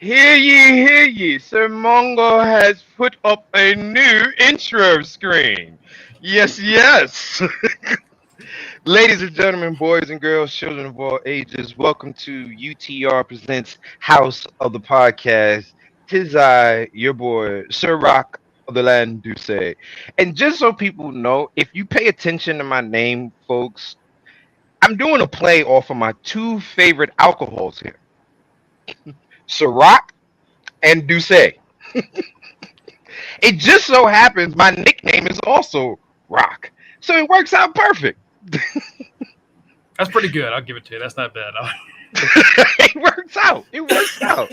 Hear ye. Sir Mongo has put up a new intro screen. Yes. Ladies and gentlemen, boys and girls, children of all ages, welcome to UTR Presents House of the Podcast. Tis I, your boy, Sir Rock of the Land do say. And just so people know, if you pay attention to my name, folks, I'm doing a play off of my two favorite alcohols here, Sir Rock and Duce. It just so happens my nickname is also Rock. So it works out perfect. That's pretty good. I'll give it to you. That's not bad. It works out. It works out.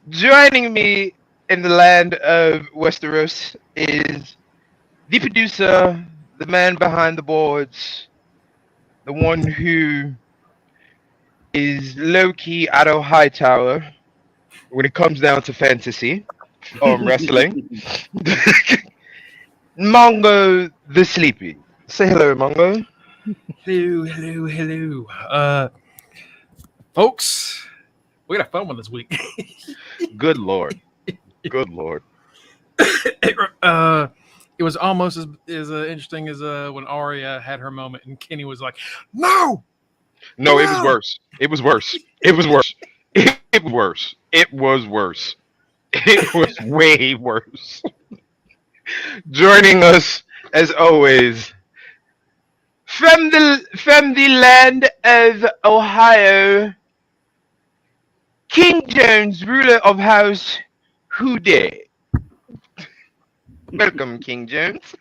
Joining me in the land of Westeros is the producer, the man behind the boards, the one who is low-key Otto Hightower when it comes down to fantasy wrestling. Mongo the Sleepy. Say hello, Mongo. Hello. Folks, we got a fun one this week. Good Lord. It was almost as interesting as when Arya had her moment and Kenny was like, No, it was worse. It was worse. It was way worse. Joining us, as always, from the land of Ohio, King Jones, ruler of House Houday. Welcome, King Jones.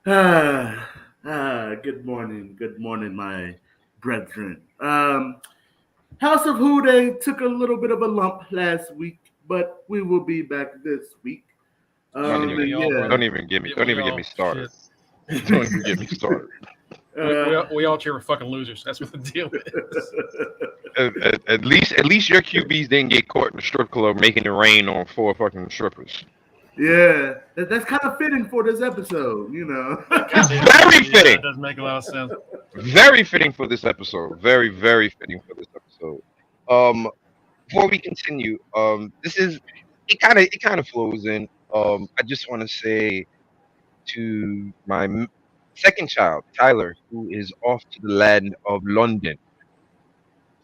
Good morning, my brethren. House of Houday took a little bit of a lump last week, but we will be back this week. Don't even get me started. Don't even get me started. We all cheer for fucking losers. That's what the deal is. At least your QBs didn't get caught in the strip club making it rain on 4 fucking strippers. Yeah, that's kind of fitting for this episode, you know. Very fitting. That does make a lot of sense. Very fitting for this episode. Very fitting for this episode. Before we continue, it kind of flows in. I just want to say to my second child, Tyler, who is off to the land of London.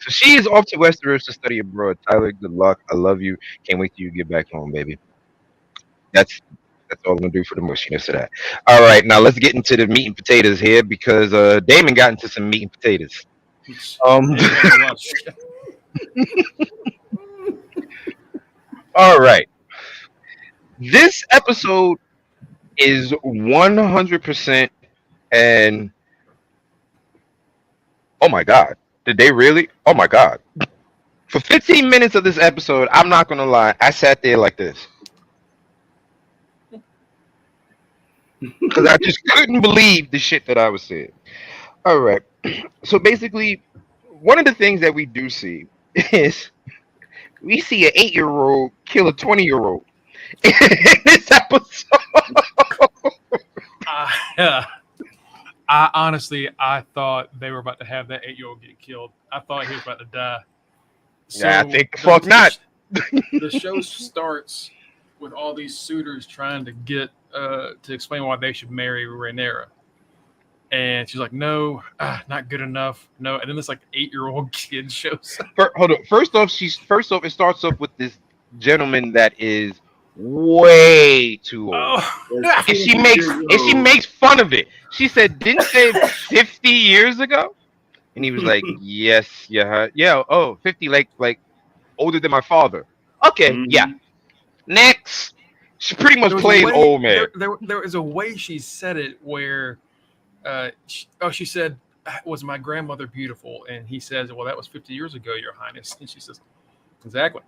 So she is off to Westeros to study abroad. Tyler, good luck. I love you. Can't wait till you get back home, baby. That's all I'm gonna do for the mushiness of that. All right, now let's get into the meat and potatoes here because Damon got into some meat and potatoes. All right. This episode is 100% and oh my god, did they really? Oh my god. For 15 minutes of this episode, I'm not gonna lie, I sat there like this. Because I just couldn't believe the shit that I was seeing. All right. So basically, one of the things that we do see is we see an 8-year-old kill a 20-year-old in this episode. I thought they were about to have that 8-year-old get killed. I thought he was about to die. So yeah, I think fuck not. The show starts with all these suitors trying to get to explain why they should marry Rhaenyra. And she's like, no, not good enough. No. And then this like 8-year-old kid shows up. Hold on. First off, it starts off with this gentleman that is way too old. Oh. And she makes fun of it. She said, didn't say 50 years ago? And he was like, yes, yeah. 50, like older than my father. Okay, yeah. Next. She pretty much played old man. There was a way she said it where she said, was my grandmother beautiful? And he says, well, that was 50 years ago, Your Highness. And she says, exactly.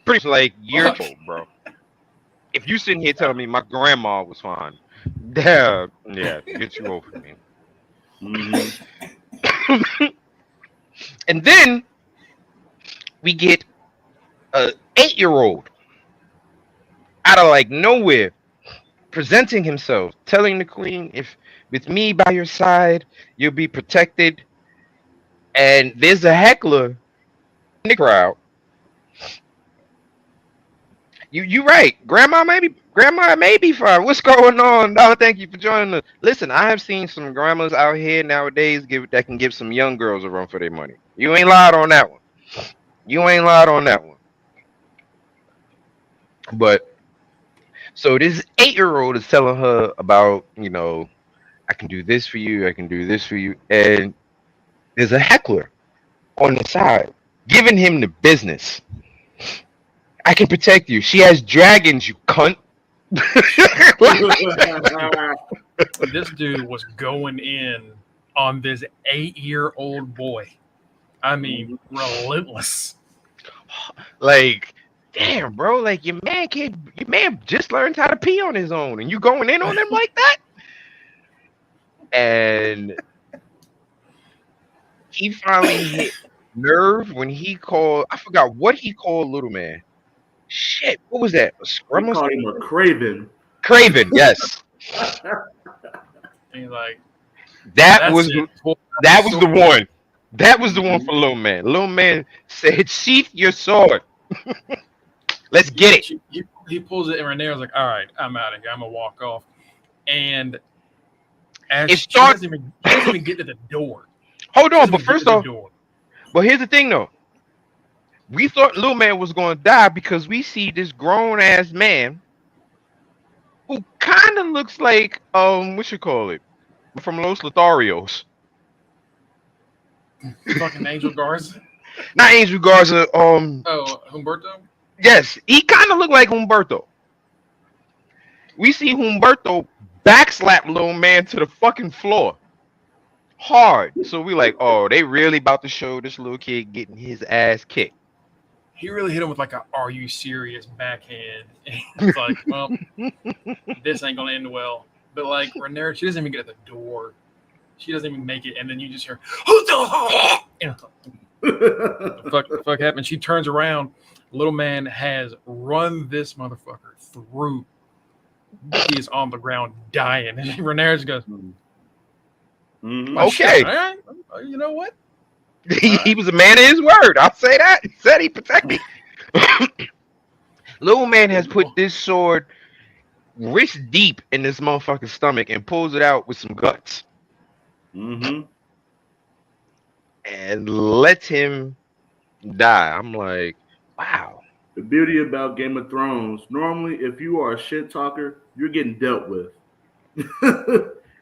Pretty like years old, bro. If you sitting here telling me my grandma was fine, yeah, get you over me. And then we get a 8-year-old out of like nowhere presenting himself, telling the queen, if with me by your side, you'll be protected. And there's a heckler in the crowd. You right. Grandma may be fine. What's going on? Oh, thank you for joining us. Listen, I have seen some grandmas out here nowadays that can give some young girls a run for their money. You ain't lied on that one. You ain't lied on that one. But so this 8-year-old is telling her about, I can do this for you, I can do this for you. And there's a heckler on the side giving him the business. I can protect you. She has dragons, you cunt. This dude was going in on this 8-year-old boy. I mean, relentless. Like, damn, bro. Like your man just learned how to pee on his own, and you going in on him like that? And he finally hit nerve when he called. I forgot what he called little man. Shit, what was that? A scrum? We call him a craven. Craven, yes. And he's like, that was the one. That was the one for little man. Little man said, "Sheath your sword. Let's get it." He pulls it, and Rhaenyra's like, "All right, I'm out of here. I'm gonna walk off." And as she doesn't even get to the door. Hold on, but first off, but here's the thing though. We thought little man was going to die because we see this grown ass man who kind of looks like what you call it, from Los Lotharios. Fucking Angel Garza. Not Angel Garza. Humberto. Yes, he kind of looked like Humberto. We see Humberto backslap little man to the fucking floor, hard. So we like, oh, they really about to show this little kid getting his ass kicked. He really hit him with like a "Are you serious?" backhand. It's like, well, this ain't gonna end well. But like Rhaenyra, she doesn't even get at the door. She doesn't even make it, and then you just hear, "Who the fuck happened?" She turns around. Little man has run this motherfucker through. He is on the ground dying, and Rhaenyra just goes, "Okay, all right. You know what? He was a man of his word. I'll say that. He said he'd protect me." Little man has put this sword wrist deep in this motherfucker's stomach and pulls it out with some guts. Mm-hmm. And lets him die. I'm like, wow. The beauty about Game of Thrones, normally if you are a shit talker, you're getting dealt with.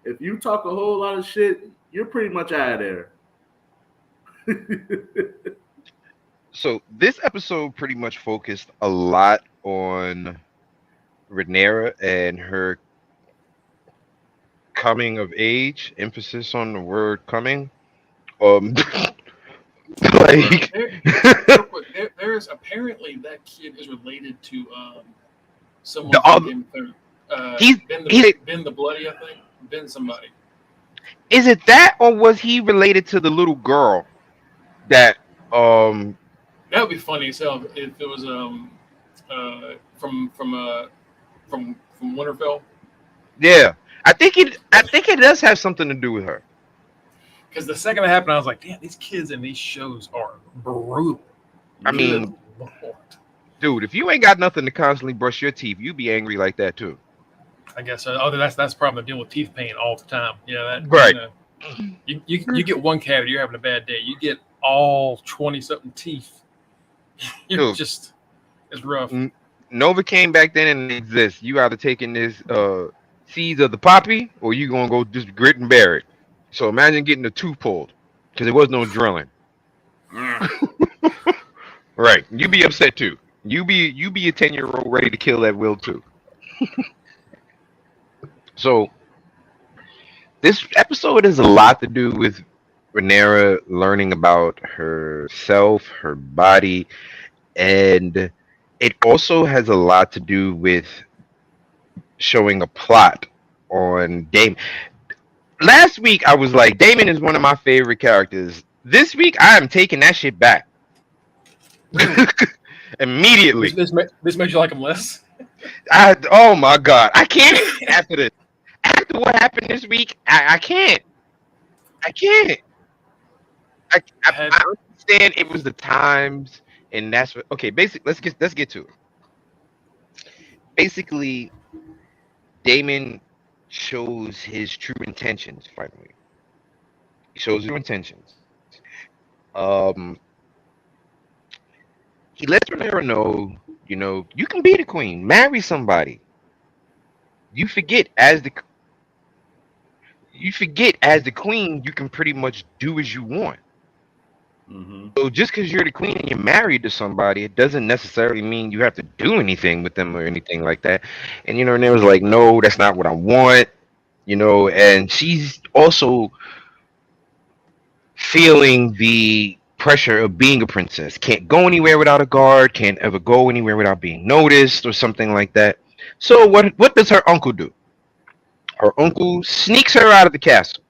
If you talk a whole lot of shit, you're pretty much out of there. So this episode pretty much focused a lot on Rhaenyra and her coming of age, emphasis on the word coming. Like there's apparently that kid is related to someone Ben the Bloody, I think. Ben somebody. Is it that, or was he related to the little girl that that would be funny as hell if it was from Winterfell. Yeah. I think it does have something to do with her. Because the second it happened, I was like, damn, these kids in these shows are brutal. I mean, dude, if you ain't got nothing to constantly brush your teeth, you be angry like that too. I guess so. Oh, that's probably dealing with teeth pain all the time. Yeah, that right. You get one cavity, you're having a bad day. You get all 20-something teeth. It's rough. Novocaine back then and it exists. You either taking this seeds of the poppy or you gonna go just grit and bear it. So imagine getting the tooth pulled because there was no drilling. Right. You be upset too. You be a 10-year-old ready to kill that will too. So this episode has a lot to do with Rhaenyra learning about herself, her body, and it also has a lot to do with showing a plot on Daemon. Last week I was like, Daemon is one of my favorite characters. This week I am taking that shit back. Immediately. This makes you like him less? Oh my God, I can't after this. After what happened this week, I can't. I can't. Had I understand it was the times, and that's what. Okay, basic. Let's get to it. Basically, Damon shows his true intentions finally. He shows his true intentions. Um, he lets Rhaenyra know, you can be the queen, marry somebody. You forget as the queen, you can pretty much do as you want. Mm-hmm. So just because you're the queen and you're married to somebody, it doesn't necessarily mean you have to do anything with them or anything like that. And Rhaenyra was like, no, that's not what I want. And she's also feeling the pressure of being a princess. Can't go anywhere without a guard, can't ever go anywhere without being noticed or something like that. So what does her uncle do? Her uncle sneaks her out of the castle.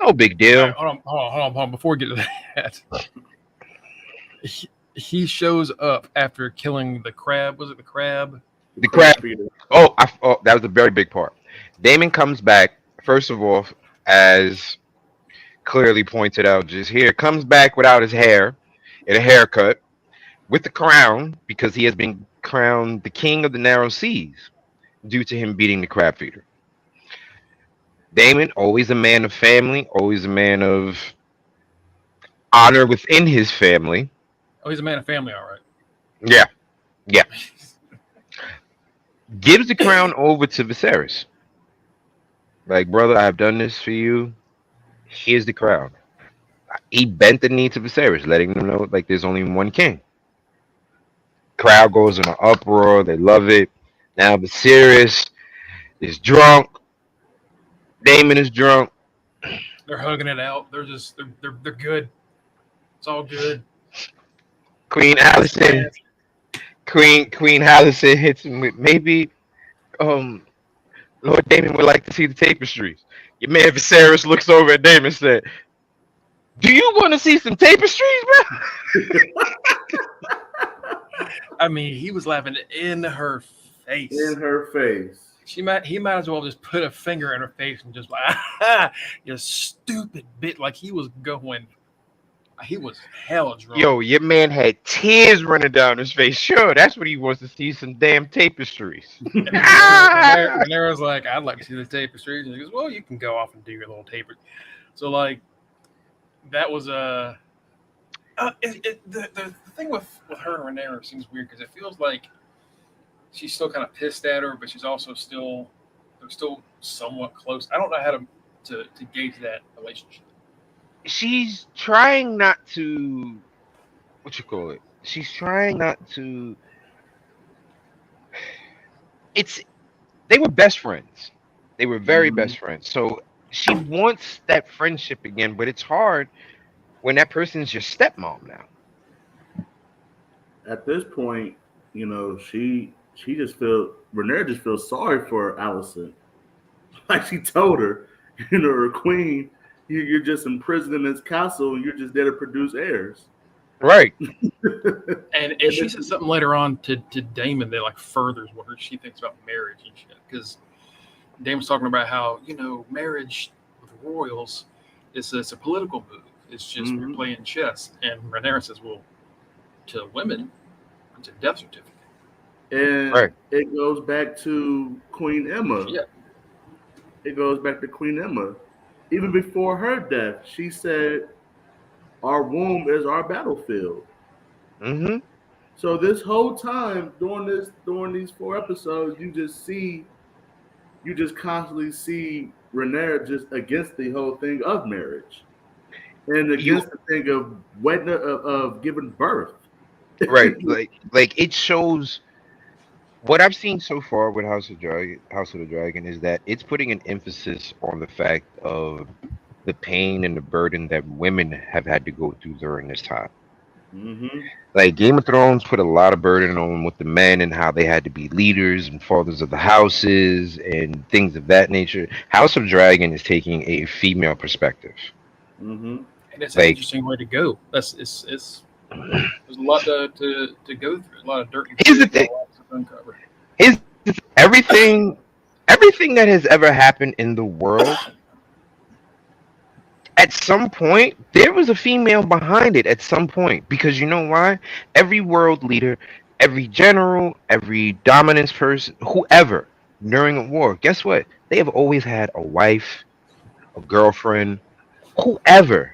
No big all right, deal. hold on. Before we get to that, he shows up after killing the crab. Was it the crab? The crab. Crab feeder. Oh, that was a very big part. Damon comes back, first of all, as clearly pointed out just here, comes back without his hair and a haircut with the crown because he has been crowned the king of the narrow seas due to him beating the crab feeder. Damon, always a man of family, always a man of honor within his family. Oh, he's a man of family, all right. Yeah, yeah. Gives the crown over to Viserys. Like, brother, I have done this for you. Here's the crown. He bent the knee to Viserys, letting them know like there's only one king. Crowd goes in an uproar. They love it. Now Viserys is drunk. Damon is drunk. They're hugging it out. They're good. It's all good. Queen Allison, Queen Allison hits him with maybe Lord Damon would like to see the tapestries. Your man Viserys looks over at Damon and said, "Do you want to see some tapestries, bro?" I mean, he was laughing in her face. In her face. He might as well just put a finger in her face and just like, ah, you stupid bit. Like he was hell drunk. Yo, your man had tears running down his face. Sure, that's what he wants to see, some damn tapestries. And Rhaenyra's like, I'd like to see the tapestries. And he goes, well, you can go off and do your little taper. So like, that was the thing with her and Rhaenyra seems weird because it feels like she's still kind of pissed at her, but she's also they're still somewhat close. I don't know how to gauge that relationship. She's trying not to, what you call it? She's trying not to. It's They were best friends. They were very best friends. So she wants that friendship again, but it's hard when that person's your stepmom now. At this point, she Rhaenyra just feels sorry for Allison. Like she told her, her queen, you're just imprisoned in this castle and you're just there to produce heirs. Right. And she said something later on to Damon that like furthers what she thinks about marriage and shit. Because Damon's talking about how marriage with royals it's a political move. It's just we're playing chess. And Rhaenyra says, well, to women, it's a death certificate. And it goes back to Queen Emma. Yeah. It goes back to Queen Emma. Even before her death, she said, our womb is our battlefield. Mm-hmm. So this whole time during these 4 episodes, you just constantly see Rhaenyra just against the whole thing of marriage. And against the thing of wedding of giving birth. Right. like it shows what I've seen so far with House of the Dragon is that it's putting an emphasis on the fact of the pain and the burden that women have had to go through during this time. Mm-hmm. Like Game of Thrones put a lot of burden on with the men and how they had to be leaders and fathers of the houses and things of that nature. House of Dragon is taking a female perspective. Mm-hmm. And it's an interesting way to go. There's a lot to go through, a lot of dirt. Here's the thing. everything, everything that has ever happened in the world, at some point there was a female behind it. At some point, because you know why? Every world leader, every general, every dominance person, whoever during a war, guess what? They have always had a wife, a girlfriend, whoever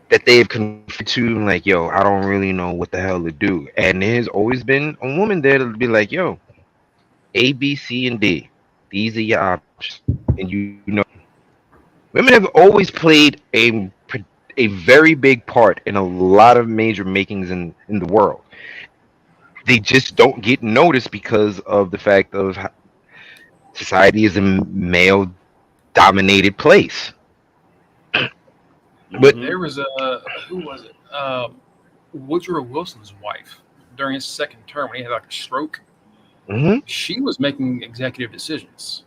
that they've confided to, like, yo, I don't really know what the hell to do. And there's always been a woman there to be like, yo, A, B, C, and D. These are your options. And you know, women have always played a very big part in a lot of major makings in the world. They just don't get noticed because of the fact of society is a male dominated place. But Mm-hmm. There was a who was it? Woodrow Wilson's wife during his second term when he had like a stroke. mhm, She was making executive decisions,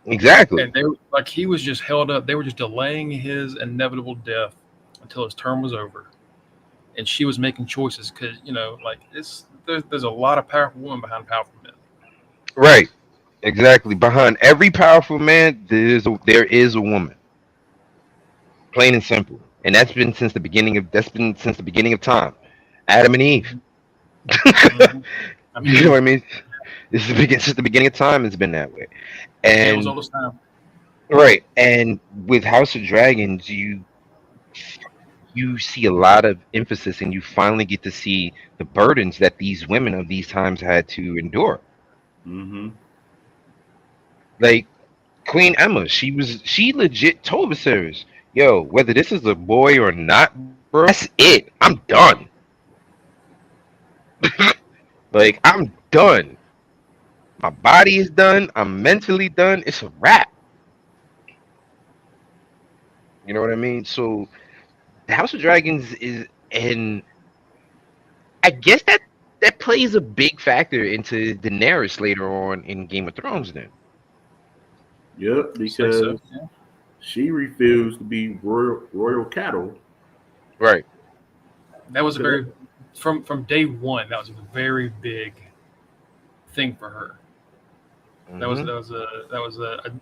exactly. and they like he was just held up. They were just delaying his inevitable death until his term was over, and she was making choices because like there's a lot of powerful women behind powerful men. Right. Exactly. Behind every powerful man, there is a woman. Plain and simple. And that's been since the beginning of time. Adam and Eve. Hmm. Hmm. I You know what mean, I mean? Since the beginning of time it's been that way. tales And all this time. right. And with House of Dragons, you see a lot of emphasis and you finally get to see the burdens that these women of these times had to endure. Mm-hmm. Like Queen Emma, she legit told Viserys, yo, whether this is a boy or not, bro, that's it. I'm done. Like, I'm done. My body is done. I'm mentally done. It's a wrap. You know what I mean? So the House of Dragons is, and I guess that plays a big factor into Daenerys later on in Game of Thrones. Then, Yep, Say so. because Yeah. she refused to be royal cattle. right? That was a Because very from day one. That was a very big thing for her. That was Hmm. that was a that was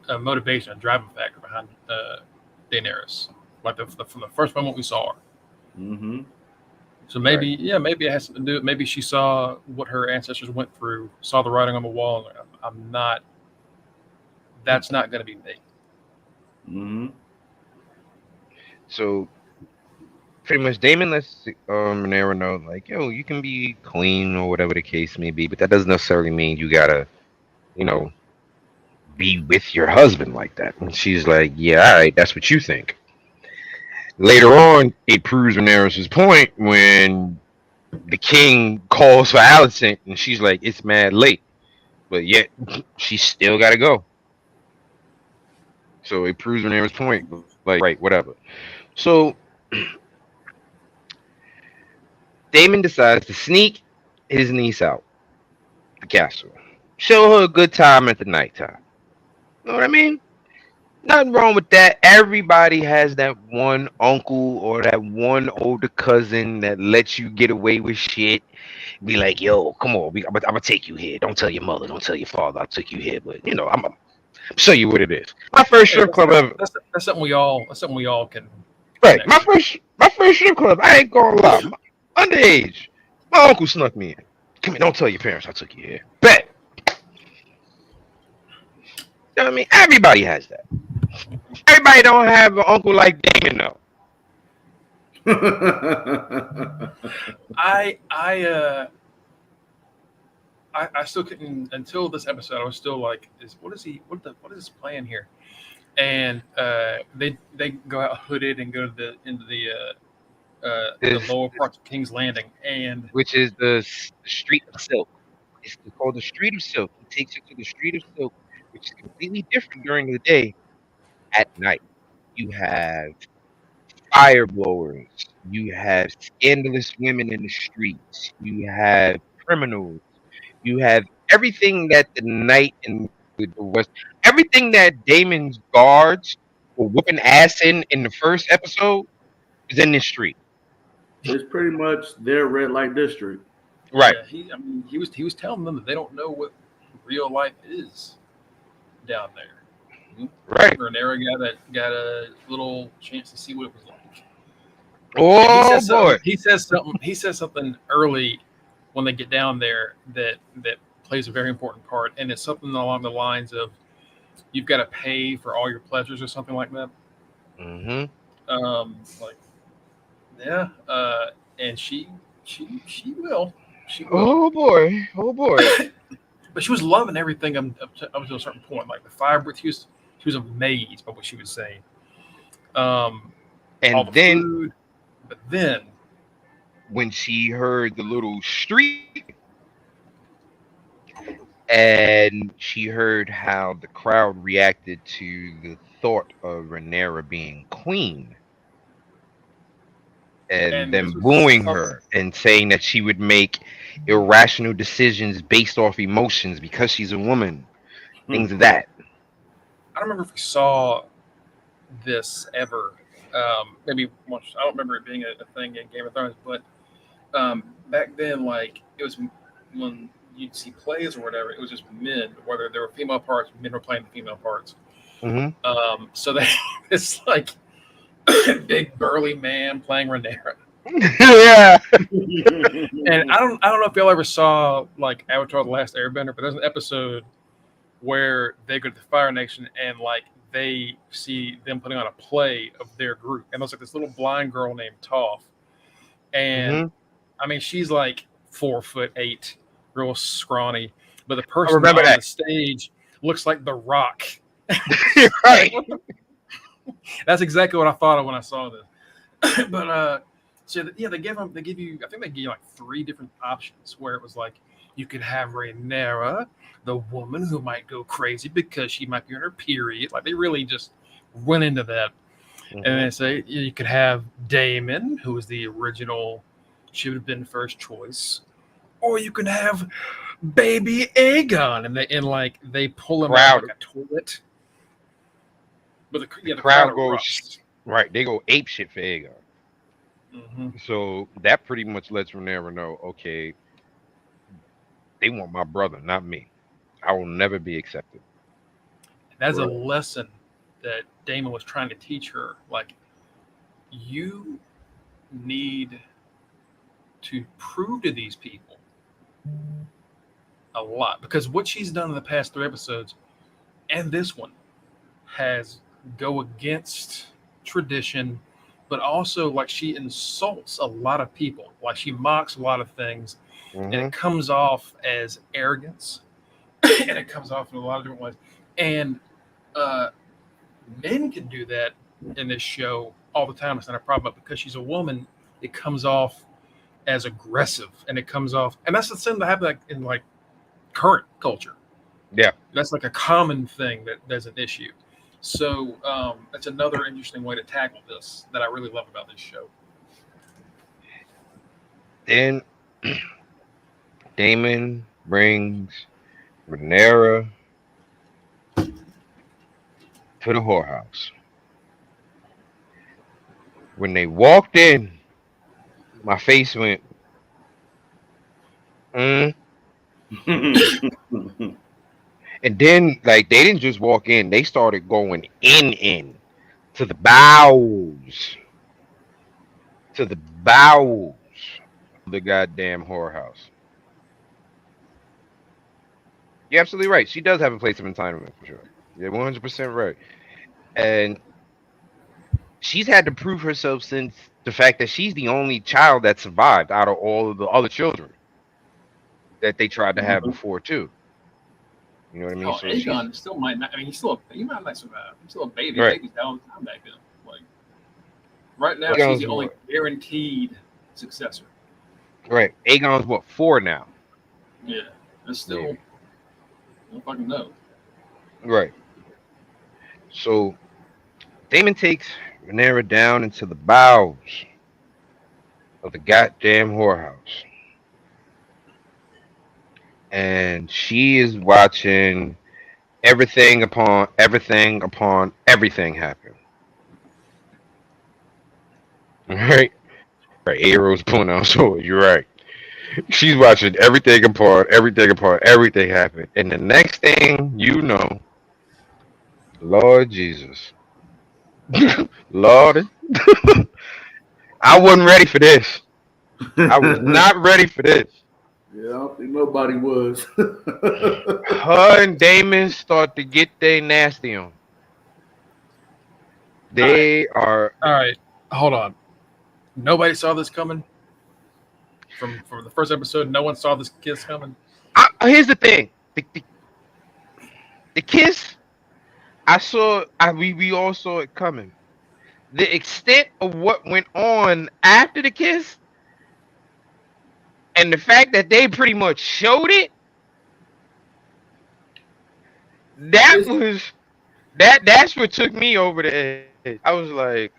a motivation, a driving factor behind Daenerys. Like from the first moment we saw her. mm-hmm. So Right. maybe, yeah, maybe it has something to do. Maybe she saw what her ancestors went through, saw the writing on the wall. And like, I'm not. That's not going to be me. Mm-hmm. So pretty much, Damon lets Rhaenyra know, like, yo, you can be queen or whatever the case may be, but that doesn't necessarily mean you gotta, you know, be with your husband like that. And she's like, yeah, all right, that's what you think. Later on, it proves Rhaenyra's point when the king calls for Alicent, and she's like, it's mad late, but yet she still got to go. So it proves Rhaenyra's point. Like, right, whatever. So Daemon decides to sneak his niece out the castle, show her a good time at the nighttime. You know what I mean? Nothing wrong with that. Everybody has that one uncle or that one older cousin that lets you get away with shit. Be like, yo, come on, I'm gonna take you here. Don't tell your mother, don't tell your father, I took you here. But I'm show you what it is. My first Hey, strip club ever. that's something we all can Right, connect to. my first strip club. I ain't gonna lie, underage. My uncle snuck me in. Come here, don't tell your parents I took you here. Bet. You know what I mean? Everybody has that. Everybody don't have an uncle like Damon though. I I uh I still couldn't until this episode. I was still like, is what is he? What is his plan here? And they go out hooded and go to the This, lower parts of King's Landing, and which is the street of silk. It's called the street of silk. He takes you to the street of silk, which is completely different during the day. At night, you have fire blowers. You have scandalous women in the streets. You have criminals. You have everything that the night and the west, everything that Damon's guards were whooping ass in the first episode is in this street. It's pretty much their red light district. Right. yeah, I mean, he was telling them that they don't know what real life is down there. Right. Rhaenyra got a little chance to see what it was like. And Oh boy. He says something early when they get down there that plays a very important part, and it's something along the lines of you've got to pay for all your pleasures or something like that. Mm-hmm. Like yeah, and she will, she will. Oh boy. Oh boy. But she was loving everything up to a certain point. Like the fiber, she was amazed by what she was saying. All And the then food, but then when she heard the little street and she heard how the crowd reacted to the thought of Rhaenyra being queen and and this them was booing something. her and saying that she would make irrational decisions based off emotions because she's a woman, things of that. I don't remember if we saw this ever. Maybe once. I don't remember it being a thing in Game of Thrones, but back then, like it was when you'd see plays or whatever, it was just men. Whether there were female parts, men were playing the female parts. Mm-hmm. So they it's like big burly man playing Rhaenyra. Yeah. And I don't know if y'all ever saw like Avatar: The Last Airbender, but there's an episode where they go to the Fire Nation and like they see them putting on a play of their group, and there's like this little blind girl named Toph, and Mm-hmm. I mean she's like 4'8", real scrawny, but the I person remember on that. the stage looks like The Rock. Right. That's exactly what I thought of when I saw this. But so yeah, they give you. I think they give you like 3 different options where it was like you could have Rhaenyra, the woman who might go crazy because she might be on her period. Like they really just went into that, and Mm-hmm. they say you could have Daemon, who was the original, she would have been first choice, or you can have baby Aegon, and like they pull him out Crowd, of like a toilet. But the crowd crowd goes erupts. right. They go ape shit for Aegon. Hmm. So that pretty much lets Rhaenyra know, okay, they want my brother, not me. I will never be accepted. That's a Right. lesson that Damon was trying to teach her. Like, you need to prove to these people a lot because what she's done in the past 3 episodes and this one has go against tradition, but also like she insults a lot of people. Like she mocks a lot of things, and Mm-hmm. it comes off as arrogance, and it comes off in a lot of different ways. And uh, men can do that in this show all the time. It's not a problem, but because she's a woman, it comes off as aggressive, and it comes off, and that's the thing that happens like, in like current culture. Yeah. That's like a common thing that there's an issue. So that's another interesting way to tackle this that I really love about this show. Then Damon brings Rhaenyra to the whorehouse. When they walked in, my face went, mm. And then like they didn't just walk in, they started going in to the bowels. To the bowels of the goddamn whorehouse. You're absolutely right. She does have a place of entitlement for sure. You're 100% right. And she's had to prove herself since the fact that she's the only child that survived out of all of the other children that they tried to have before too. You know what I mean? Oh, So she's Aegon still might not. I mean, he might not survive. He's still a baby. right. Babies all the time back then. Like right now, she's Aegon's the only what? guaranteed successor. Right. Aegon's what, 4 now? Yeah, that's still. Maybe. I don't fucking know. Right. So Damon takes Rhaenyra down into the bowels of the goddamn whorehouse. And she is watching everything upon everything happen. Right? Right. Arrows pulling out swords. You're right. She's watching everything apart, everything happened. And the next thing you know, Lord Jesus. Lord, I wasn't ready for this. I was not ready for this. Yeah, I don't think nobody was. Her and Damon start to get their nasty on. All right, They are. all right. Hold on. Nobody saw this coming from the first episode. No one saw this kiss coming. Here's the thing: the kiss. I saw. We all saw it coming. The extent of what went on after the kiss, and the fact that they pretty much showed it. That It's, was That's what took me over the edge. I was like,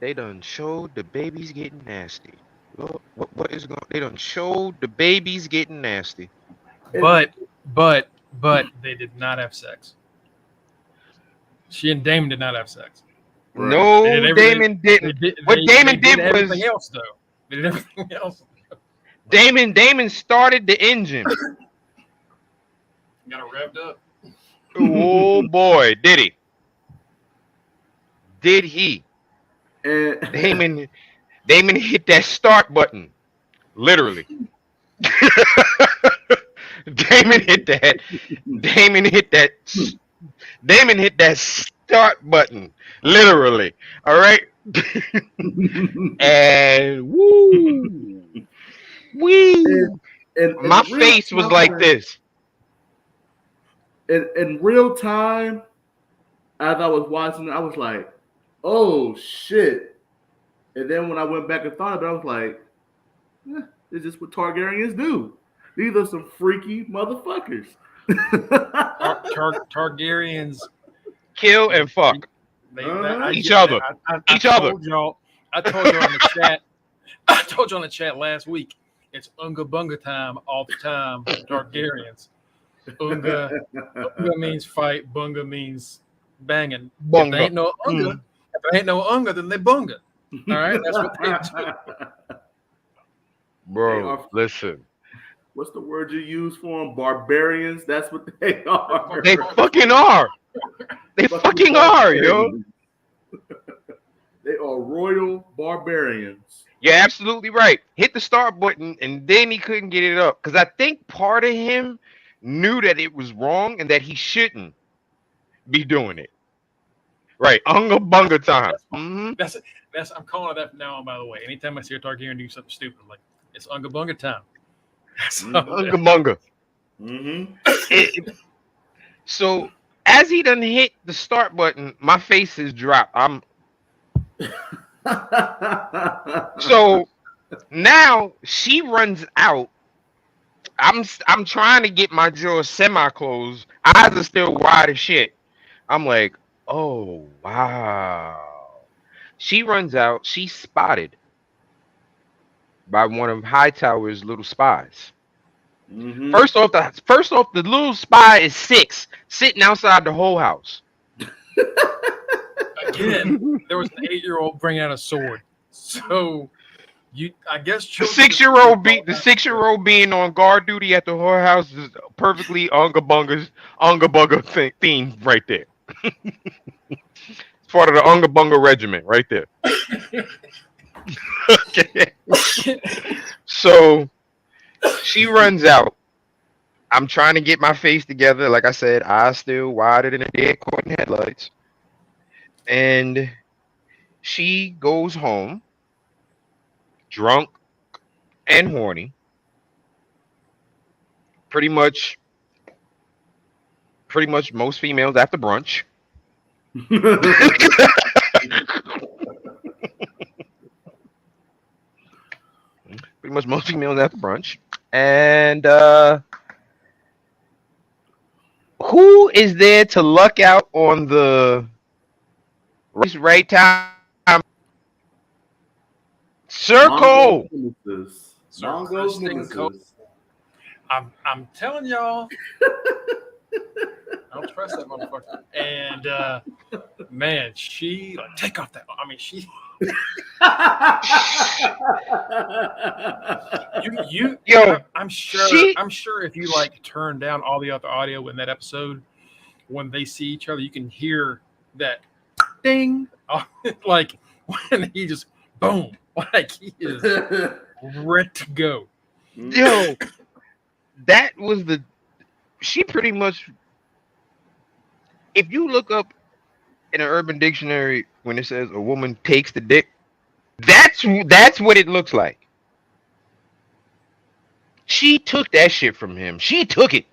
they done showed the babies getting nasty. Lord, what is going? They done showed the babies getting nasty. it, But but they did not have sex. She and Damon did not have sex. right. They did No, everything. Damon didn't. What They Damon did did everything was else though. They did everything else. Damon started the engine. Got it revved up. Oh boy, did he? Did he? And Damon hit that start button. Literally. Damon hit that. Damon hit that. Damon hit that start button. Literally. All right. And woo, woo. My in real face was like time, this. in real time, as I was watching it, I was like, "Oh shit!" And then when I went back and thought about it, I was like, "It's just what Targaryens do. These are some freaky motherfuckers." Targaryens. Kill and fuck each other. I Each other. told y'all. I told y'all in the chat. I told you on the chat last week. It's Unga Bunga time all the time. Targaryens. Unga means fight. Bunga means banging. If there Bunga. ain't no Unga, if there ain't no Unga, then they bunga. All right, that's what they do. Bro, listen. What's the word you use for them? Barbarians. That's what they are. They fucking are. They fucking are, yo. They are royal barbarians. You're absolutely right. Hit the start button, and then he couldn't get it up. Because I think part of him knew that it was wrong and that he shouldn't be doing it. Right. Unga bunga time. Mm-hmm. That's I'm calling it that from now on, by the way. Anytime I see a Targaryen do something stupid, I'm like, it's Unga Bunga time. Unga bunga. Mm-hmm. So as he done hit the start button, my face is dropped. So now she runs out. I'm trying to get my jaws semi closed. Eyes are still wide as shit. I'm like, oh wow. She runs out. She's spotted by one of Hightower's little spies. Mm-hmm. First off, the little spy is 6, sitting outside the whole house. Again, there was an 8-year-old bringing out a sword. So I guess The 6-year-old being on guard duty at the whorehouse is perfectly Unga Bunga theme right there. It's part of the Unga Bunga regiment right there. Okay. So she runs out. I'm trying to get my face together. Like I said, eyes still wider than a dead caught in headlights. And she goes home, drunk and horny. Pretty much most females after brunch. Pretty much most females after brunch. And who is there to luck out on the right time? Sir Cole. Mongo's Stinking Cole. nemesis. I'm telling y'all, I don't trust that motherfucker. And man, she like take off that. I mean, she you Yo, I'm sure she if you like turn down all the other audio in that episode, when they see each other, you can hear that ding, like when he just boom, like he is ready to go. yo, that was she pretty much. If you look up in an Urban Dictionary when it says a woman takes the dick, that's what it looks like. She took that shit from him. She took it.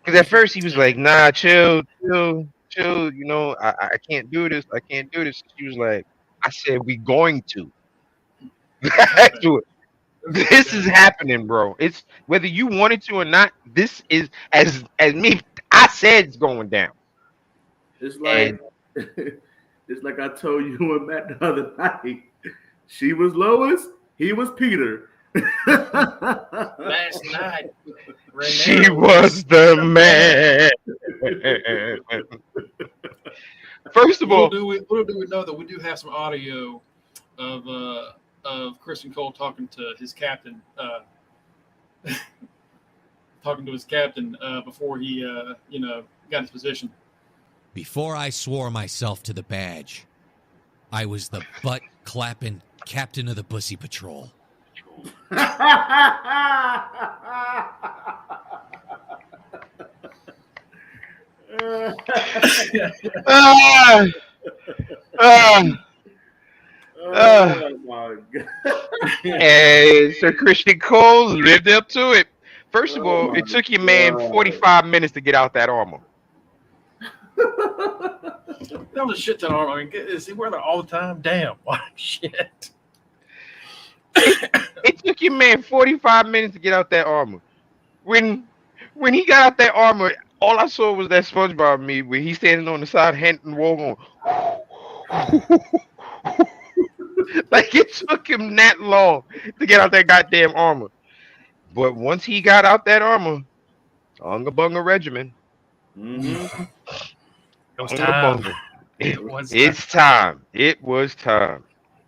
Because at first he was like, nah, chill, chill, chill. You know, I can't do this. I can't do this. She was like, I said, we going to. Do it. This is happening, bro. It's whether you wanted to or not. This is as me. I said it's going down. It's And like it's like I told you and Matt the other night. She was Lois, he was Peter. Last night, she Rhaenyra was the man. First of little all, do we know that we do have some audio of Christian Cole talking to his captain, before he got his position. Before I swore myself to the badge, I was the butt clapping captain of the Bussy Patrol. ah, ah, Oh my god. and Sir Christian Cole lived up to it. First of Oh all, my it took your man God. 45 minutes to get out that armor. That was a shit ton of armor. I mean, is he wearing that all the time? Damn, what shit. It took your man 45 minutes to get out that armor. When he got out that armor, all I saw was that SpongeBob meme where he's standing on the side, Hampton Wall going. Like it took him that long to get out that goddamn armor. But once he got out that armor, Unga Bunga regimen. Mm-hmm. It was Unga time. Bunga. It was It's time. It was time.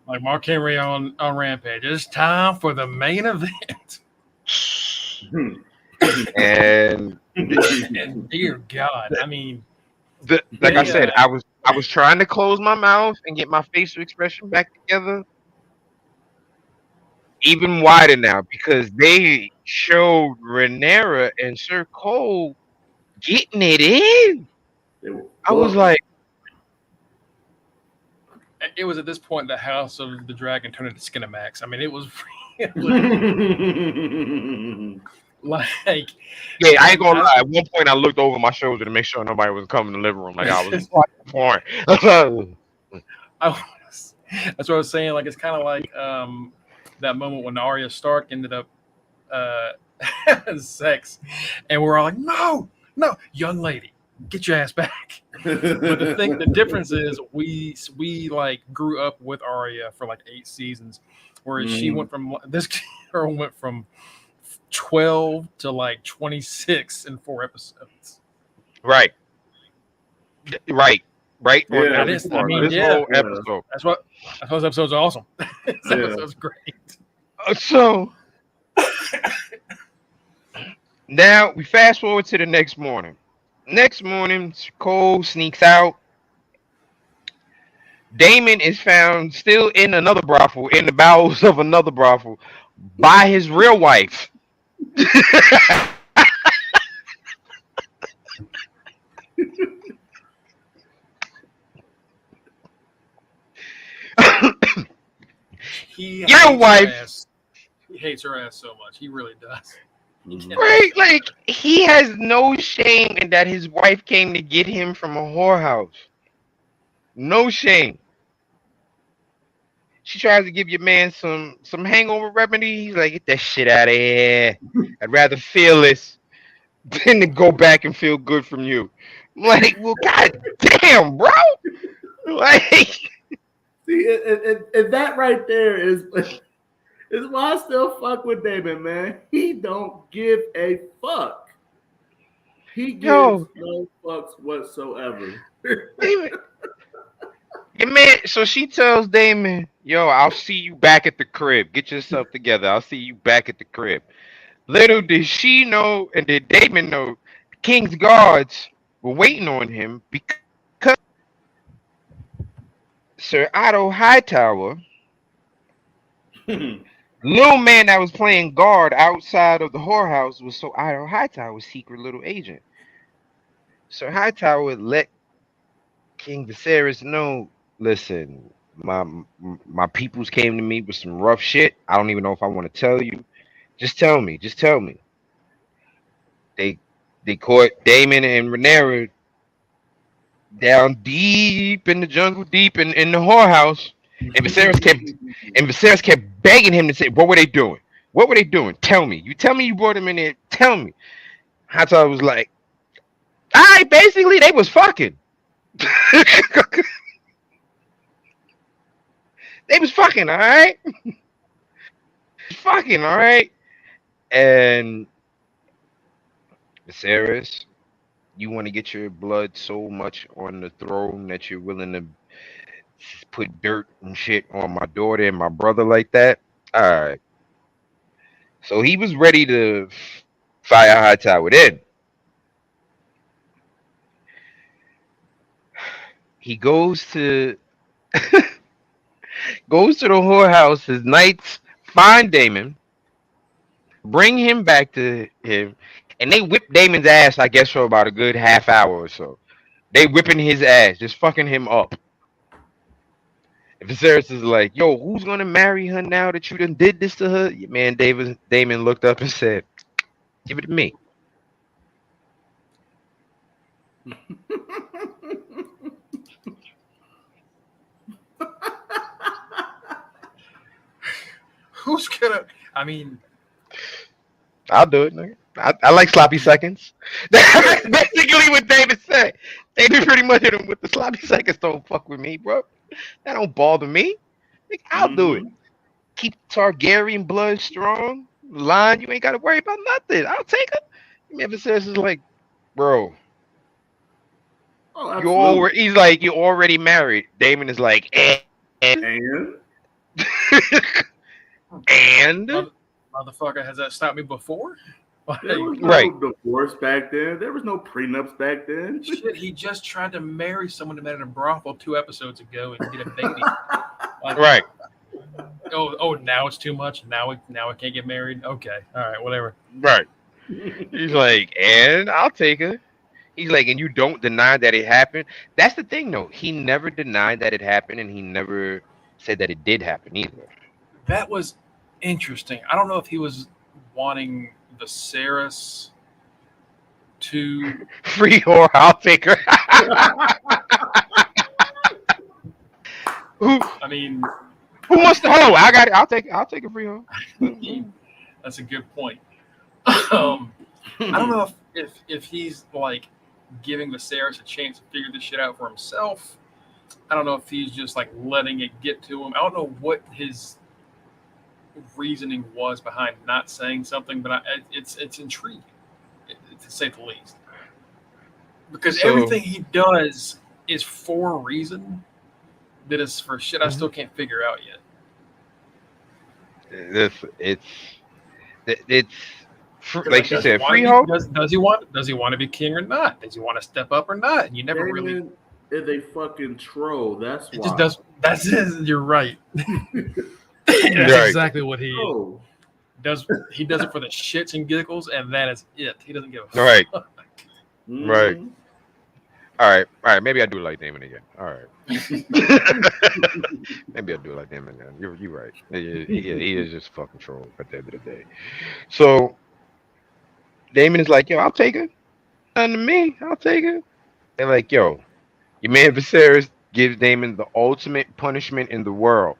like Mark Henry on Rampage. It's time for the main event. And And dear God, I mean, like I they, said, I was trying to close my mouth and get my facial expression back together, even wider now, because they showed Rhaenyra and Sir Cole getting it in. They were I was like, it was at this point the House of the Dragon turned into Skinamax. I mean, it was like, yeah, I ain't gonna lie. At one point, I looked over my shoulder to make sure nobody was coming in the living room. Like I was watching porn. that's what I was saying. Like it's kind of like that moment when Arya Stark ended up having sex, and we're all like, "No, young lady, get your ass back." But the difference is we like grew up with Arya for like 8 seasons, whereas she went from this girl went from 12 to like 26 in 4 episodes. Right. Yeah, On every this- I part. mean, This yeah. whole episode. That's what this episode's awesome. This episode's great. So now we fast forward to the next morning. Next morning, Cole sneaks out. Damon is found still in another brothel, in the bowels of another brothel, by his real wife. He Your hates wife. her ass. He hates her ass so much. He really does. Right? Like, he has no shame in that his wife came to get him from a whorehouse. No shame. She tries to give your man some hangover remedy. He's like, get that shit out of here. I'd rather feel this than to go back and feel good from you. I'm like, well, god damn, bro. Like, See, and that right there is why I still fuck with David, man. He don't give a fuck. He gives Yo, no fucks whatsoever. Damon, your man. So she tells Damon, "Yo, I'll see you back at the crib. Get yourself together. I'll see you back at the crib." Little did she know, and did Damon know, the king's guards were waiting on him because Sir Otto Hightower, little man that was playing guard outside of the whorehouse, was so Otto Hightower's secret little agent. Sir Hightower let King Viserys know, listen, my peoples came to me with some rough shit. I don't even know if I want to tell you. Just tell me. Just tell me. They they caught Damon and Rhaenyra down deep in the jungle, deep in the whorehouse. And Viserys kept begging him to say, what were they doing? What were they doing? Tell me. You tell me you brought him in there. Tell me. Hightower was like, all right, basically they was fucking. They was fucking, all right? Fucking, all right? And Viserys, you want to get your blood so much on the throne that you're willing to put dirt and shit on my daughter and my brother like that? All right. So he was ready to fire Hightower. Then he goes to the whorehouse. His knights find Damon, bring him back to him, and they whip Damon's ass. I guess for about a good half hour or so. They whipping his ass, just fucking him up. And Viserys is like, "Yo, who's gonna marry her now that you done did this to her?" Man, Damon looked up and said, "Give it to me." Who's gonna? I mean, I'll do it, nigga. I like sloppy seconds. That's basically what David said. David pretty much hit him with the sloppy seconds. Don't fuck with me, bro. That don't bother me. Like, I'll do it. Mhm. Keep Targaryen blood strong. Line, you ain't got to worry about nothing. I'll take it. Memphis says is like, bro, Oh, you absolutely. already. He's like, you already married. Damon is like, And and motherfucker, has that stopped me before? Like, there was right, no divorce back then. There was no prenups back then. shit, he just tried to marry someone that met in a brothel 2 episodes ago and get a baby. Like, right, oh, now it's too much. Now I can't get married. Okay, all right, whatever. right. He's like, and I'll take her. He's like, and you don't deny that it happened. That's the thing, though. He never denied that it happened, and he never said that it did happen either. That was interesting. I don't know if he was wanting Viserys to. Free whore, I'll take her. who I mean, who wants the hoe? I got it. I'll take a free whore. that's a good point. I don't know if he's like giving Viserys a chance to figure this shit out for himself. I don't know if he's just like letting it get to him. I don't know what his reasoning was behind not saying something, but it's intriguing, to say the least. Because So everything he does is for a reason that is for shit I still can't figure out yet. it's like she Does he said, want free to hoe. be? Does he want to be king or not? Does he want to step up or not? And you never really. Damon is a fucking troll. That's It why. just does. That's it. You're right. That's Right. exactly what he Oh, does. He does it for the shits and giggles, and that is it. He doesn't give a Right. fuck. Right. mhm. All right. Maybe I do like Damon again. All right. Maybe I do like Damon again. You're right. He is just fucking troll at the end of the day. So Damon is like, yo, I'll take it. Nothing to me. I'll take it. They're like, yo, your man Viserys gives Damon the ultimate punishment in the world.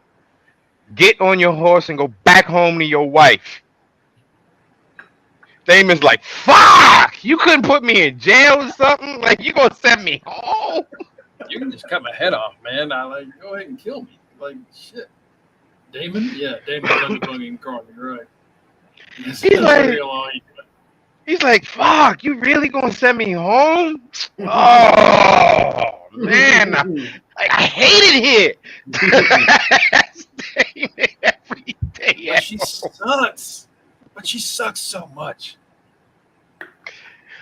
Get on your horse and go back home to your wife. Damon's like, fuck! You couldn't put me in jail or something? Like, you gonna send me home? You can just cut my head off, man. I like go ahead and kill me. Like shit. Damon? Yeah, Damon does the bunging Carl. You're right. This He's is like, real all you do. He's like, "Fuck, you really gonna send me home? Oh man, I hate it here. Staying every day But at she home. sucks. But she sucks so much.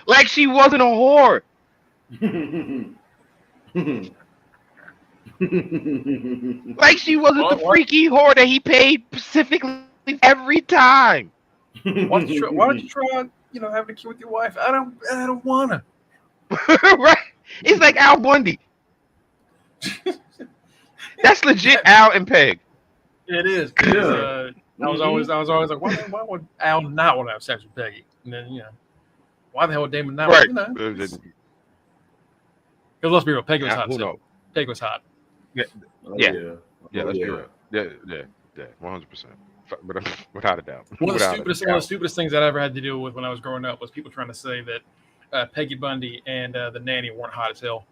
Like she wasn't a whore. Like she wasn't the freaky whore that he paid specifically every time. Why don't you try, having a kid with your wife? I don't wanna. Right? It's like Al Bundy. That's legit Al and Peg. It is. Yeah. I was always like, why would Al not want to have sex with Peggy? And then why the hell would Damon not? Right. Because let's be real, Peggy was hot Who too. knows? Peggy was hot. Yeah. Let's be real. Yeah, 100%. Without a doubt. One of the stupidest things that I ever had to deal with when I was growing up was people trying to say that Peggy Bundy and the nanny weren't hot as hell.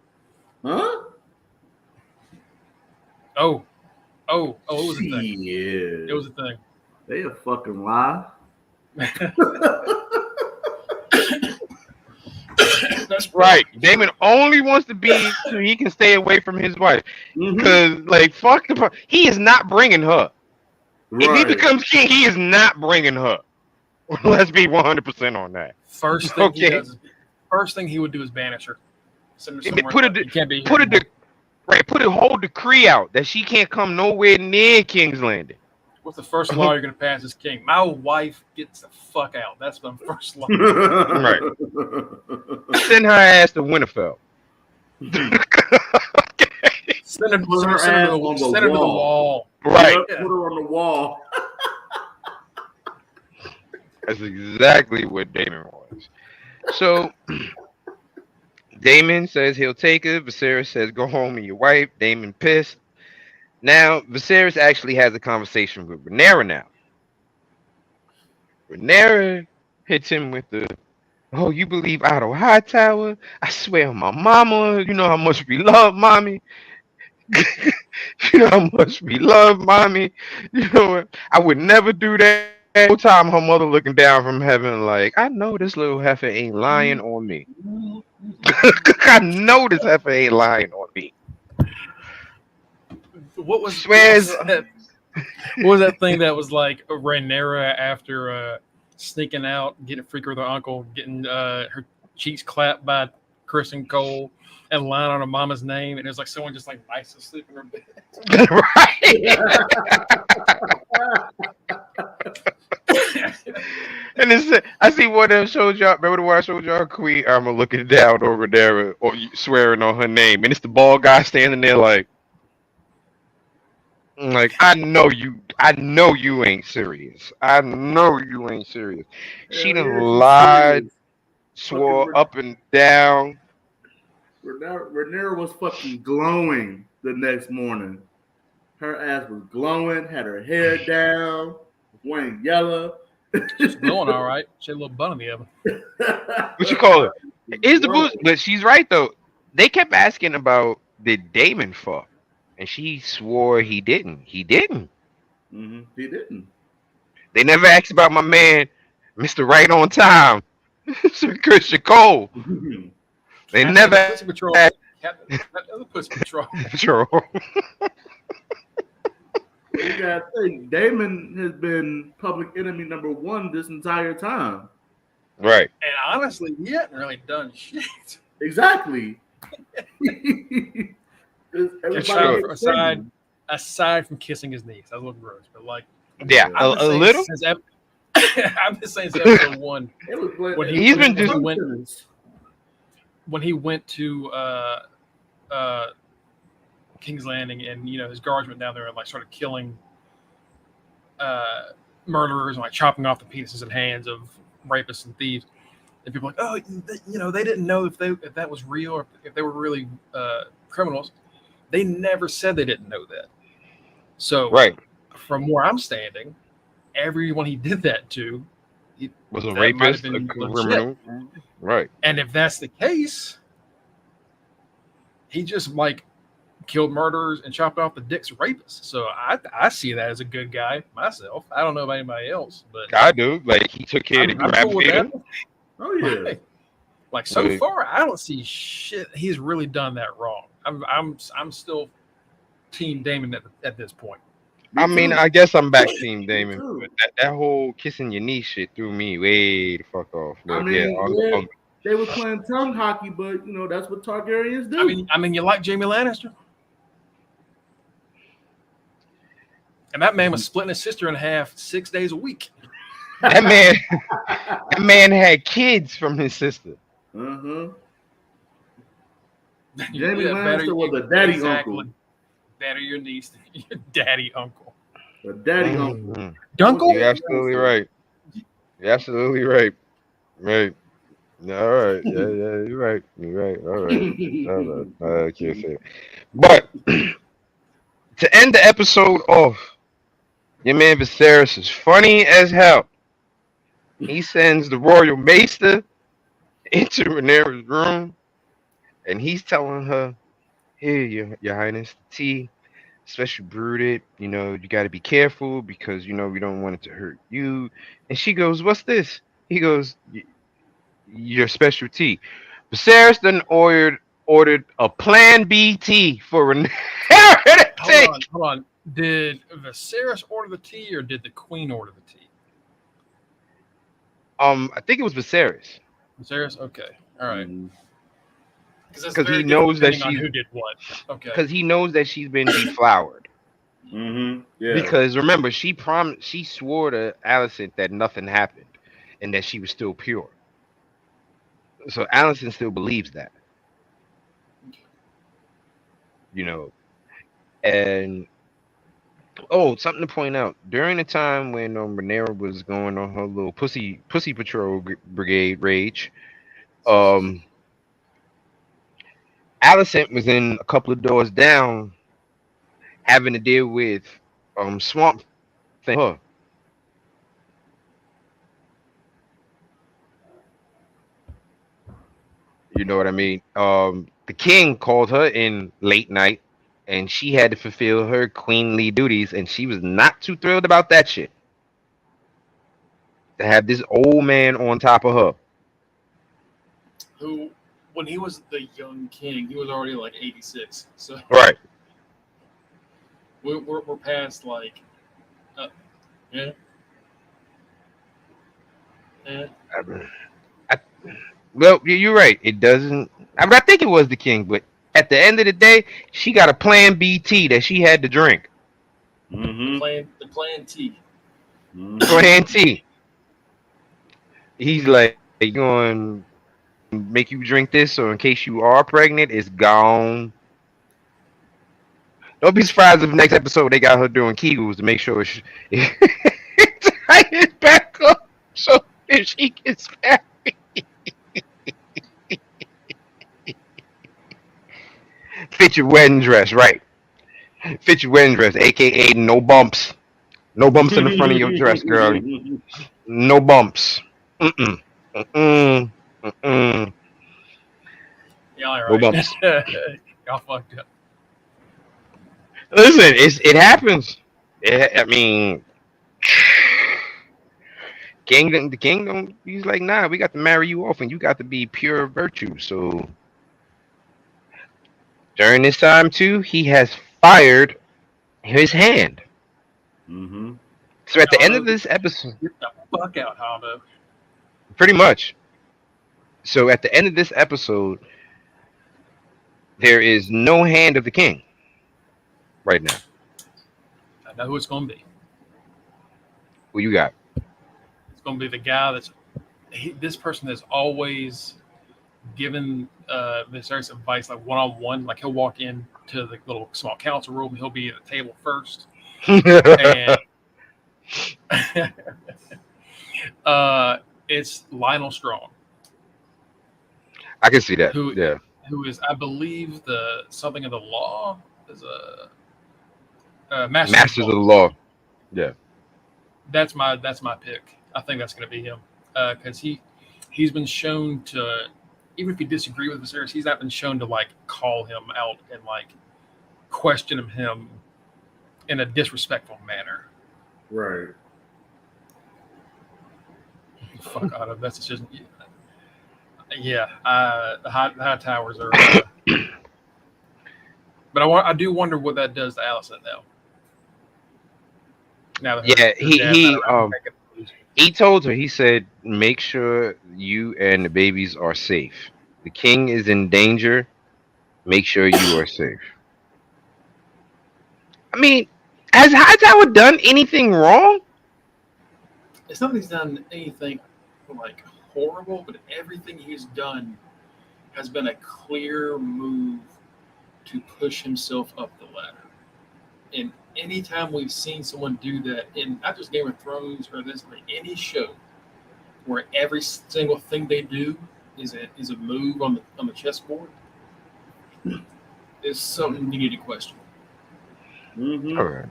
Huh? Oh, it was a thing. Yeah. It was a thing. They a fucking lie. That's Right. Damon only wants to be so he can stay away from his wife. Because, like, fuck he is not bringing her. If he becomes king, he is not bringing her. Let's be 100% on that. First thing he would do is banish her. Send her somewhere. Put a whole decree out that she can't come nowhere near King's Landing. What's the first law you're going to pass as king? My wife gets the fuck out. That's the first law. Right. Send her ass to Winterfell. Send her to the wall. Right. Put her on the wall. That's exactly what Damon was. So Damon says he'll take her. Viserys says go home with your wife. Damon pissed. Now Viserys actually has a conversation with Rhaenyra now. Rhaenyra hits him with the, "Oh, you believe Otto Hightower? I swear on my mama, you know how much we love mommy. You know how much we love mommy. You know, I would never do that." Whole time her mother looking down from heaven like, "I know this little heifer ain't lying on me. I know this heifer ain't lying on me." What was Swears. What was that thing that was like Rhaenyra after sneaking out, getting freaky with her uncle, getting her cheeks clapped by Kristen Cole, and lying on her mama's name, and it was like someone just like nice to sleep in her bed. Right. And I see what I showed y'all. Remember the one I showed y'all? Queen, I'm looking down over there, or swearing on her name, and it's the bald guy standing there like, I know you ain't serious. I know you ain't serious. She done lied, swore up and down. Rhaenyra was fucking glowing the next morning. Her ass was glowing, had her hair down, wearing yellow. She's glowing all right. She had a little bun in the oven. What you call it? Is the boost? But she's right though. They kept asking about did Daemon fuck, and she swore he didn't. He didn't. Mm-hmm. He didn't. They never asked about my man, Mr. Right on Time, Sir Christian Cole. Mm-hmm. They never asked. Pussy Patrol. You gotta think, Daemon has been public enemy number one this entire time. Right. And honestly, he hadn't really done shit. Exactly. Aside from kissing his knees, that was a little gross, but like, yeah, a little. I'm just saying, since episode one, when he went to King's Landing, and his guards went down there and like started killing murderers and like chopping off the penises and hands of rapists and thieves. And people are like, oh, they didn't know if that was real or if they were really criminals. They never said they didn't know that. So, right, from where I'm standing, everyone he did that to was a rapist, a criminal, right? And if that's the case, he just like killed murderers and chopped off the dicks of rapists. So I see that as a good guy myself. I don't know about anybody else, but I do. Like he took care to grab cool Peter. Oh yeah. Like so Right. far, I don't see shit. He's really done that wrong. I'm still Team Damon at this point. Me I mean, too. I guess I'm back Team Me Damon, too. but that whole kissing your knee shit threw me way the fuck off. I But yeah, mean, yeah, they was playing tongue hockey, but you know that's what Targaryens do. I mean, you like Jamie Lannister, and that man was splitting his sister in half 6 days a week. that man, that man had kids from his sister. Uh-huh. Jamie Yeah, Lannister was a daddy exactly. uncle. That or your niece, your daddy uncle. A daddy uncle. Mhm. Dunkle? You're absolutely right. You're absolutely right. Right. Yeah, all right. Yeah, you're right. You're right. All right. All right. I can't say it. But to end the episode off, your man Viserys is funny as hell. He sends the royal maester into Rhaenyra's room, and he's telling her, "Here, your highness, the tea, special brewed it. You know, you got to be careful because you know we don't want it to hurt you." And she goes, "What's this?" He goes, "Your special tea." Viserys then ordered a Plan B tea for Rhaenyra to take. Hold on. Did Viserys order the tea or did the queen order the tea? I think it was Viserys Viserys? Okay. All right. Mhm. Because that's because he very different knows that depending on she's who did what. Okay. because he knows that she's been deflowered. Yeah. Because remember, she swore to Alicent that nothing happened and that she was still pure. So Alicent still believes that, you know. And oh, something to point out: during the time when Rhaenyra was going on her little pussy patrol brigade rage, um, Alicent was in a couple of doors down, having to deal with Swamp Thing. Her. You know what I mean? The king called her in late night, and she had to fulfill her queenly duties, and she was not too thrilled about that shit. To have this old man on top of her. Who, when he was the young king, he was already like 86. So Right. we're past like, yeah. Yeah. I, well, you're right. It doesn't. I think it was the king, but at the end of the day, she got a Plan B tea that she had to drink. Mm-hmm. The plan T. Plan T. He's like, going to make you drink this, so in case you are pregnant, it's gone. Don't be surprised if next episode they got her doing Kegels to make sure she tie it back up, so if she gets back. Fit your wedding dress, right? Fit your wedding dress, aka no bumps. No bumps in the front of your dress, girlie. No bumps. Mm-mm. Mm-mm. Mm-mm. Y'all No right. bumps. Y'all fucked up. Listen, it happens. I mean, the king don't. He's like, nah, we got to marry you off, and you got to be pure virtue. So during this time too, he has fired his hand. Mm-hmm. So at the end of Hondo, this episode, get the fuck out, Hondo. pretty much. So at the end of this episode, there is no hand of the king right now. I know who it's going to be. Who you got? It's going to be the guy this person has always given Viserys advice, like one-on-one. Like he'll walk into the little small council room, he'll be at the table first, and it's Lionel Strong, I can see that. who Yeah. who is, I believe, the something of the law is a Masters of the law. Yeah. That's my pick. I think that's going to be him because he's been shown to, even if you disagree with Viserys, he's not been shown to like call him out and like question him in a disrespectful manner. Right. Fuck out of that's decision. Yeah, the high towers are. But I do wonder what that does to Allison now. Now that Yeah, her dad's not he around to make it lose. he told her. He said, "Make sure you and the babies are safe. The king is in danger. Make sure you are safe." I mean, has Hightower done anything wrong? It's not that he's done anything like horrible, but everything he's done has been a clear move to push himself up the ladder. And anytime we've seen someone do that in not just Game of Thrones or this, but any show where every single thing they do is a move on the chessboard, is something you need to question. Mm-hmm. All right.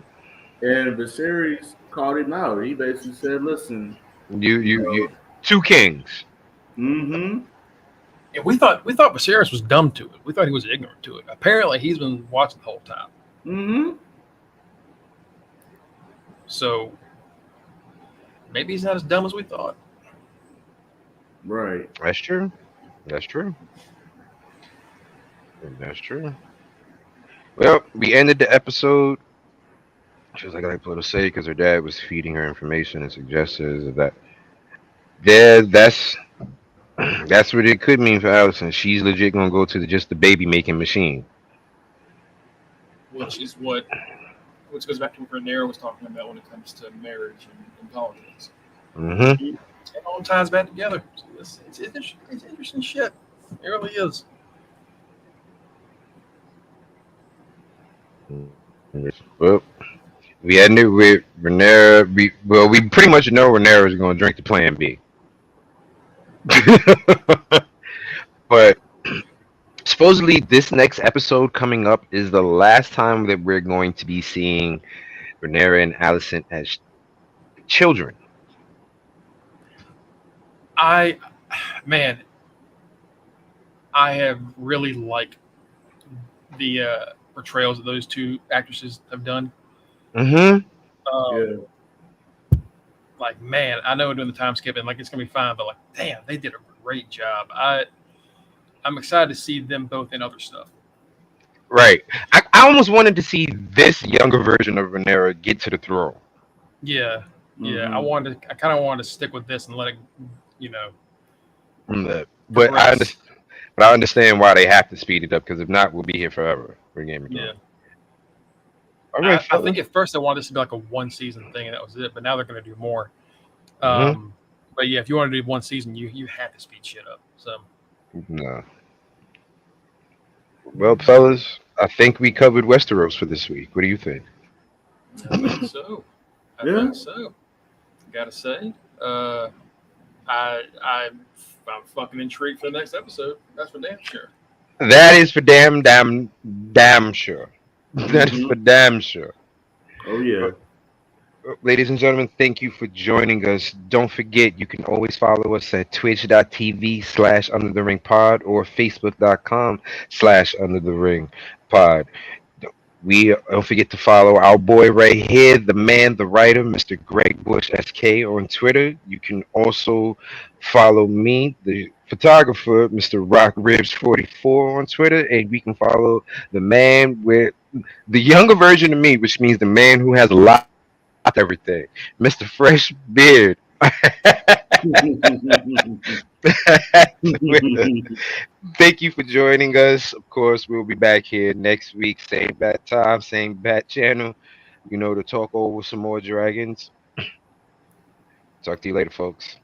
And Viserys called him out. He basically said, "Listen, You two kings. mm-hmm, And we thought Viserys was dumb to it. We thought he was ignorant to it. Apparently, he's been watching the whole time. mm-hmm, So maybe he's not as dumb as we thought. right." That's true. That's true. That's true. Well, we ended the episode. She was like to say because her dad was feeding her information and suggestions that there. That's what it could mean for Allison. She's legit gonna go to just the baby making machine. Which is which goes back to what Rhaenyra was talking about when it comes to marriage and politics. Mm-hmm. It all ties back together. So it's interesting shit. It really is. Well, we ended with Rhaenyra. We pretty much know Rhaenyra is gonna drink the Plan B. But supposedly, this next episode coming up is the last time that we're going to be seeing Rhaenyra and Alicent as children. Man, I have really liked the portrayals that those two actresses have done. Mm-hmm. Um, Yeah. Like, man, I know doing the time skip and like it's gonna be fine, but like, damn, they did a great job. I'm excited to see them both in other stuff. Right. I almost wanted to see this younger version of Rhaenyra get to the throne. Yeah, yeah. Mhm. I kind of wanted to stick with this and let it, you know, But progress. I understand why they have to speed it up because if not, we'll be here forever for Game of Yeah. Thrones. All right, I think fellas. at first they wanted this to be like a one season thing and that was it, but now they're going to do more. Mm-hmm. But yeah, if you want to do one season, you have to speed shit up. So No. Well, fellas, I think we covered Westeros for this week. What do you think? I think so. I Yeah. think so. Gotta say, I'm fucking intrigued for the next episode. That's for damn sure. That is for damn sure. That is Mhm. for damn sure. Oh yeah. Ladies and gentlemen, thank you for joining us. Don't forget, you can always follow us at twitch.tv/under the ring pod or facebook.com/under the ring pod. We don't forget to follow our boy right here, the man, the writer, Mr. Greg Bush SK on Twitter. You can also follow me, the photographer, Mr. Rock Ribs 44 on Twitter, and we can follow the man with the younger version of me, which means the man who has a lot of everything, Mr. Fresh Beard. Thank you for joining us. Of course, we'll be back here next week, same bat time, same bat channel, to talk over some more dragons. Talk to you later, folks.